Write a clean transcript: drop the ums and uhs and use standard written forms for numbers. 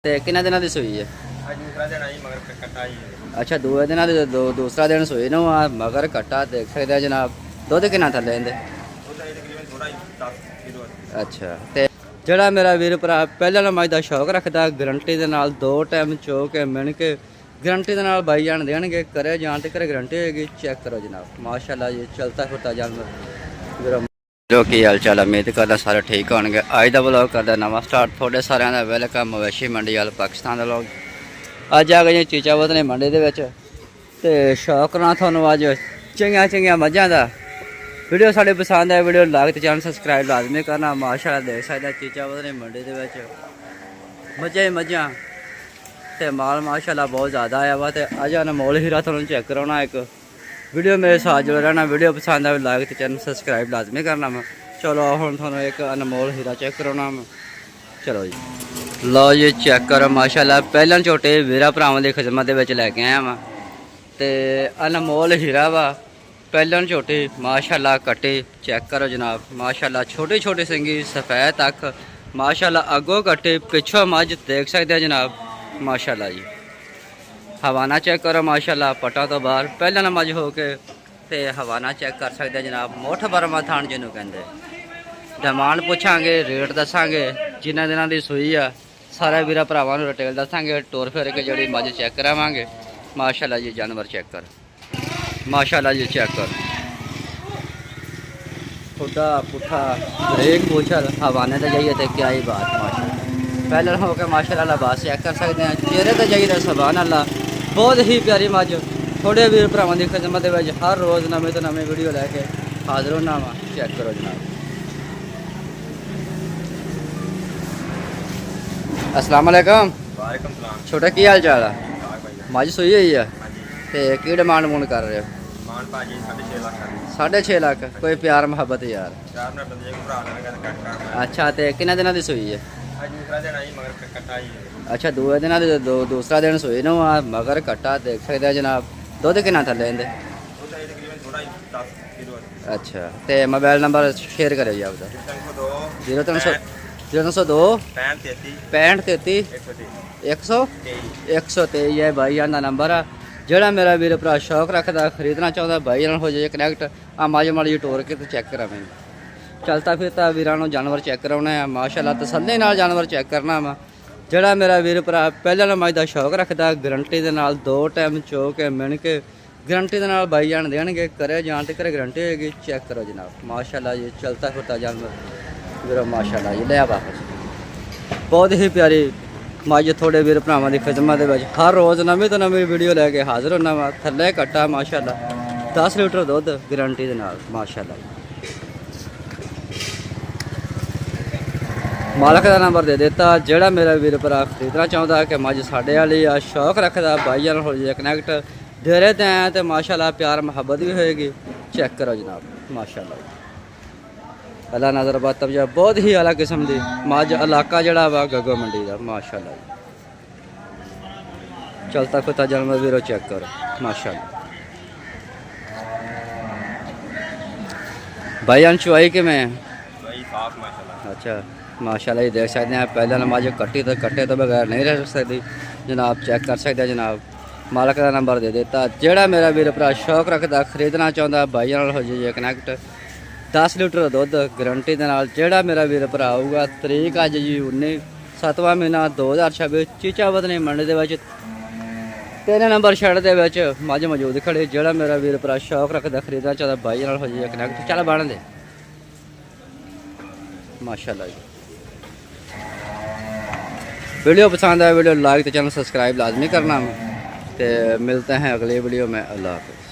ਤੇ ਕਿੰਨਾ ਦਿਨਾਂ ਦੀ ਸੂਈ ਹੈ? ਅੱਜ ਦੂਸਰਾ ਦਿਨ ਆਈ ਮਗਰ ਕੱਟਾ ਹੀ ਅੱਛਾ, ਦੂਏ ਦਿਨਾਂ ਦੀ ਦੂਸਰਾ ਦਿਨ ਸੂਈ ਨੂੰ ਆ ਮਗਰ ਕੱਟਾ ਦੇਖ ਸਕਦੇ ਆ ਜਨਾਬ। ਦੁੱਧ ਕਿੰਨਾ ਥੱਲੇ ਇਹਦੇ? ਉਹਦਾ ਇਹ ਤਕਰੀਬਨ ਥੋੜਾ 10 ਕਿਲੋ ਹੈ। ਅੱਛਾ, ਤੇ ਜਿਹੜਾ ਮੇਰਾ ਵੀਰ ਭਰਾ ਪਹਿਲਾਂ ਨਾ ਮੱਝ ਦਾ ਸ਼ੌਕ ਰੱਖਦਾ, ਗਰੰਟੀ ਦੇ ਨਾਲ 2 ਟਾਈਮ ਚੋ ਕੇ ਮਿਣ ਕੇ ਗਰੰਟੀ ਦੇ ਨਾਲ ਬਾਈ ਜਾਣ ਦੇਣਗੇ। ਕਰੇ ਜਾਣ ਤੇ ਘਰੇ ਗਰੰਟੀ ਹੋਏਗੀ। ਚੈੱਕ ਕਰੋ ਜਨਾਬ, ਮਾਸ਼ਾਅੱਲਾ ਜੀ ਚਲਤਾ ਫਿਰਤਾ ਜਾਨਵਰ ਵੀਰੋ। ਜੋ ਕੀ ਹਾਲ ਚਾਲ, ਉਮੀਦ ਕਰਦਾ ਸਾਰੇ ਠੀਕ ਹੋਣਗੇ। ਅੱਜ ਦਾ ਵਲੌਗ ਕਰਦਾ ਨਵਾਂ ਸਟਾਰਟ। ਤੁਹਾਡੇ ਸਾਰਿਆਂ ਦਾ ਵੈਲਕਮ ਮਵੇਸ਼ੀ ਮੰਡੀ ਵਾਲ ਪਾਕਿਸਤਾਨ ਦਾ ਵਲੌਗ। ਅੱਜ ਆ ਗਏ ਚੀਚਾਵਤ ਨੇ ਮੰਡੀ ਦੇ ਵਿੱਚ ਤੇ ਸ਼ੌਕ ਨਾਲ ਤੁਹਾਨੂੰ ਅੱਜ ਚੰਗੀਆਂ ਮੱਝਾਂ ਦਾ ਵੀਡੀਓ ਸਾਡੇ ਪਸੰਦ ਆਏ ਵੀਡੀਓ ਲਾਈਕ ਤੇ ਚੈਨਲ ਸਬਸਕ੍ਰਾਈਬ ਲਾਜ਼ਮੀ ਕਰਨਾ। ਮਾਸ਼ਾਅੱਲਾ ਦੇਖ ਸਕਦੇ ਚੀਚਾਵਤ ਨੇ ਮੰਡੀ ਦੇ ਵਿੱਚ ਮੱਝਾਂ ਤੇ ਮਾਲ ਮਾਸ਼ਾਅੱਲਾ ਬਹੁਤ ਜ਼ਿਆਦਾ ਆਇਆ ਵਾ। ਤੇ ਅੱਜ ਅਨਮੋਲ ਹੀਰਾ ਤੁਹਾਨੂੰ ਚੈੱਕ ਕਰਾਉਣਾ। ਇੱਕ ਵੀਡੀਓ ਮੇਰੇ ਸਾਥ ਜੁੜੇ ਰਹਿਣਾ। ਵੀਡੀਓ ਪਸੰਦ ਆਵੇ ਲਾਈਕ ਤੇ ਚੈਨਲ ਸਬਸਕ੍ਰਾਈਬ ਲਾਜ਼ਮੀ ਕਰਨਾ ਵਾ। ਚਲੋ ਹੁਣ ਤੁਹਾਨੂੰ ਇੱਕ ਅਨਮੋਲ ਹੀਰਾ ਚੈੱਕ ਕਰਾਉਣਾ ਵਾ। ਚਲੋ ਜੀ, ਲਓ ਜੀ ਚੈੱਕ ਕਰੋ ਮਾਸ਼ਾਅੱਲਾ। ਪਹਿਲਾਂ ਝੋਟੇ ਵੀਰਾ ਭਰਾਵਾਂ ਦੀ ਖਿਦਮਤ ਦੇ ਵਿੱਚ ਲੈ ਕੇ ਆਇਆ ਵਾ ਤੇ ਅਨਮੋਲ ਹੀਰਾ ਵਾ। ਪਹਿਲਾਂ ਝੋਟੇ ਮਾਸ਼ਾਅੱਲਾ ਕੱਟੇ ਚੈੱਕ ਕਰੋ ਜਨਾਬ। ਮਾਸ਼ਾਅੱਲਾ ਛੋਟੇ ਸਿੰਗੀ ਸਫੈਦ ਤੱਕ ਮਾਸ਼ਾਅੱਲਾ। ਅੱਗੋਂ ਕੱਟੇ ਪਿੱਛੋਂ ਮੱਝ ਦੇਖ ਸਕਦੇ ਆ ਜਨਾਬ। ਮਾਸ਼ਾਅੱਲਾ ਜੀ ਹਵਾਨਾ ਚੈੱਕ ਕਰੋ ਮਾਸ਼ਾਅੱਲਾ। ਪਟਾ ਤੋਂ ਬਾਹਰ ਪਹਿਲਾਂ ਨਾ ਮੱਝ ਹੋ ਕੇ ਤੇ ਹਵਾਨਾ ਚੈੱਕ ਕਰ ਸਕਦੇ ਆ ਜਨਾਬ। ਮੁੱਠ ਬਰਮਾ ਥਾਣ ਜਿਹਨੂੰ ਕਹਿੰਦੇ। ਡਿਮਾਂਡ ਪੁੱਛਾਂਗੇ, ਰੇਟ ਦੱਸਾਂਗੇ। ਜਿਨ੍ਹਾਂ ਦਿਨਾਂ ਦੀ ਸੂਈ ਆ ਸਾਰੇ ਵੀਰਾਂ ਭਰਾਵਾਂ ਨੂੰ ਰਿਟੇਲ ਦੱਸਾਂਗੇ। ਟੋਰ ਫਿਰ ਕੇ ਜਿਹੜੀ ਮੱਝ ਚੈੱਕ ਕਰਾਵਾਂਗੇ। ਮਾਸ਼ਾਅੱਲਾ ਜੀ ਜਾਨਵਰ ਚੈੱਕ ਕਰ, ਮਾਸ਼ਾਅੱਲਾ ਜੀ ਚੈੱਕ ਕਰ। ਖੁੱਡਾ ਪੁੱਠਾ ਬ੍ਰੇਕ ਪੁੱਛਲ ਹਵਾਨੇ ਤੇ ਜਾਈਏ ਤੇ ਕਿਆ ਹੀ ਬਾਤ। ਮਾਸ਼ਾਅੱਲਾ ਪਹਿਲਾਂ ਹੋ ਕੇ ਮਾਸ਼ਾਅੱਲਾ ਲਿਬਾਸ ਚੈੱਕ ਕਰ ਸਕਦੇ ਆ। ਚਿਹਰੇ ਤੇ ਜਾਈਦਾ ਸੁਭਾਨ ਅੱਲਾ। ਬਹੁਤ ਹੀ ਪਿਆਰੀ ਮੱਝ ਥੋੜੇ ਵੀਰ ਭਰਾਵਾਂ ਦੀ ਖਿਦਮਤ ਦੇ ਵਿੱਚ ਹਰ ਰੋਜ਼ ਨਵੇਂ ਤੋਂ ਨਵੇਂ ਵੀਡੀਓ ਲੈ ਕੇ ਹਾਜ਼ਰ ਹੋਣਾ ਵਾ। ਚੈੱਕ ਕਰੋ ਜਨਾਬ। अस्सलाम वालेकुम। ਵਾਲੇਕਮ ਸਲਾਮ। छोटा की हाल चाल है? ਭਾਈ मझ सूई हुई है ਹਾਂਜੀ तो की डिमांड मूड कर रहे हो? ਮਾਨ ਭਾਜੀ 6.5 ਲੱਖ ਦਾ 6.5 लाख। कोई प्यार मुहब्बत यार। ਚਾਰ ਨਾਲ ਬੰਦੇ ਨੂੰ ਭਰਾ ਨਾਲ ਕਹਿੰਦਾ ਕੱਟ ਕਰ। अच्छा, तो किन्ने दिनों की सूई है? ਅੱਜ ਦੂਸਰਾ ਦਿਨ ਆਈ ਮਗਰ ਕੱਟਾ ਹੀ अच्छा, दूए दिन दूसरा दिन सूई नो मगर कट्टा देख सकते जनाब। दुध किन्ना थले इहदे? ਉਹਦਾ ਇਹ ਤਕਰੀਬਨ ਥੋੜਾ 10 ਕਿਲੋ ਹੈ। अच्छा, तो मोबाइल नंबर शेयर करो जी आपका। 302 0302 65 65 33 123 है भाई जान का नंबर है। ਜਿਹੜਾ ਮੇਰਾ ਵੀਰ ਭਰਾ ਸ਼ੌਕ ਰੱਖਦਾ ਖਰੀਦਣਾ ਚਾਹੁੰਦਾ ਬਾਈ ਨਾਲ ਹੋ ਜਾਏ ਕਨੈਕਟ। ਆ ਮਾਝੇ ਮਾੜੀ ਟੋਰ ਕੇ ਤੇ ਚੈੱਕ ਕਰਾਵੇਂ। ਚਲਤਾ ਫਿਰਤਾ ਵੀਰਾਂ ਨੂੰ ਜਾਨਵਰ ਚੈੱਕ ਕਰਾਉਣਾ ਆ। ਮਾਸ਼ਾਅੱਲਾ ਤਸੱਲੀ ਨਾਲ ਜਾਨਵਰ ਚੈੱਕ ਕਰਨਾ ਵਾ। ਜਿਹੜਾ ਮੇਰਾ ਵੀਰ ਭਰਾ ਪਹਿਲਾਂ ਨਾ ਮੱਝ ਦਾ ਸ਼ੌਕ ਰੱਖਦਾ ਗਰੰਟੀ ਦੇ ਨਾਲ 2 ਟਾਈਮ ਚੋ ਕੇ ਮਿਣ ਕੇ ਗਰੰਟੀ ਦੇ ਨਾਲ ਬਾਈ ਜਾਣ ਦੇਣਗੇ। ਕਰੇ ਜਾਣ ਤੇ ਘਰੇ ਗਰੰਟੀ ਹੋਏਗੀ। ਚੈੱਕ ਕਰੋ ਜਨਾਬ। ਮਾਸ਼ਾਅੱਲਾ ਜੀ ਚਲਤਾ ਫਿਰਤਾ ਜਾਨਵਰ ਵੀਰੋ। ਮਾਸ਼ਾਅੱਲਾ ਜੀ ਲੈ ਵਾਪਸ। ਬਹੁਤ ਹੀ ਪਿਆਰੀ ਮੱਝ ਥੋੜੇ ਵੀਰ ਭਰਾਵਾਂ ਦੀ ਖਿਦਮਤ ਦੇ ਵਿੱਚ ਹਰ ਰੋਜ਼ ਨਵੀਂ ਤੋਂ ਨਵੀਂ ਵੀਡੀਓ ਲੈ ਕੇ ਹਾਜ਼ਰ ਹੋਣਾ ਵਾ। ਥੱਲੇ ਕੱਟਾ ਮਾਸ਼ਾਅੱਲਾ 10 ਲੀਟਰ ਦੁੱਧ ਗਰੰਟੀ ਦੇ ਨਾਲ। ਮਾਸ਼ਾਅੱਲਾ ਮਾਲਕ ਦਾ ਨੰਬਰ ਦੇ ਦਿੱਤਾ। ਜਿਹੜਾ ਮੇਰਾ ਵੀਰ ਭਰਾ ਖਰੀਦਣਾ ਚਾਹੁੰਦਾ ਕਿ ਮੱਝ ਸਾਡੇ ਵਾਲੀ ਆ ਸ਼ੌਕ ਰੱਖਦਾ ਬਾਈ ਨਾਲ ਹੋ ਜਾਏ ਕਨੈਕਟ। ਦੇਰੇ ਤੇ ਆਇਆ ਤੇ ਮਾਸ਼ਾਅੱਲਾ ਪਿਆਰ ਮੁਹੱਬਤ ਵੀ ਹੋਏਗੀ। ਚੈੱਕ ਕਰੋ ਜਨਾਬ। ਮਾਸ਼ਾਅੱਲਾ ਅੱਲਾ ਨਜ਼ਰ ਬਾਤਬ ਜਾ ਬਹੁਤ ਹੀ ਅਲੱਗ ਕਿਸਮ ਦੀ ਮੱਝ। ਇਲਾਕਾ ਜਿਹੜਾ ਵਾ ਗੱਗੋ ਮੰਡੀ ਦਾ। ਮਾਸ਼ਾਅੱਲਾ ਚਲਤਾ ਫਿਰਤਾ ਜਾਨਵਰ ਵੀਰੋ ਚੈੱਕ ਕਰੋ। ਮਾਸ਼ਾਅੱਲਾ ਭਾਈਆਂ ਚੁਆਈ ਕਿਵੇਂ? ਭਾਈ ਸਾਫ ਮਾਸ਼ਾਅੱਲਾ। ਅੱਛਾ ਮਾਸ਼ਾਅੱਲਾ ਜੀ ਦੇਖ ਸਕਦੇ ਆ। ਪਹਿਲਾਂ ਨਮਾਜ਼ ਕੱਟੀ ਤੋਂ ਕੱਟੇ ਤੋਂ ਬਗੈਰ ਨਹੀਂ ਰਹਿ ਸਕਦੀ ਜਨਾਬ। ਚੈੱਕ ਕਰ ਸਕਦੇ ਜਨਾਬ। ਮਾਲਕ ਦਾ ਨੰਬਰ ਦੇ ਦਿੱਤਾ। ਜਿਹੜਾ ਮੇਰਾ ਵੀਰ ਭਰਾ ਸ਼ੌਕ ਰੱਖਦਾ ਖਰੀਦਣਾ ਚਾਹੁੰਦਾ ਬਾਈ ਨਾਲ ਹੋ ਜਾਈਏ ਕਨੈਕਟ। 10 ਲੀਟਰ ਦੁੱਧ ਗਰੰਟੀ ਦੇ ਨਾਲ। ਜਿਹੜਾ ਮੇਰਾ ਵੀਰ ਭਰਾ ਆਊਗਾ ਤਰੀਕ ਅੱਜ ਜੀ 7ਵਾਂ ਮਹੀਨਾ 2026 ਚੀਚਾਵਤ ਨੇ ਮੰਡੀ ਦੇ ਵਿੱਚ 3 ਨੰਬਰ ਸ਼ੈਡ ਦੇ ਵਿੱਚ ਮੱਝ ਮੌਜੂਦ ਖੜੇ। ਜਿਹੜਾ ਮੇਰਾ ਵੀਰ ਭਰਾ ਸ਼ੌਕ ਰੱਖਦਾ ਖਰੀਦਣਾ ਚਾਹੁੰਦਾ ਬਾਈ ਨਾਲ ਹੋ ਜਾਈਏ ਕਨੈਕਟ। ਚੱਲ ਬਣ ਦੇ माशाल्लाह जी। वीडियो पसंद आए वीडियो लाइक तो चैनल सब्सक्राइब लाजमी करना। तो मिलते हैं अगले वीडियो में। अल्लाह हाफ़िज़।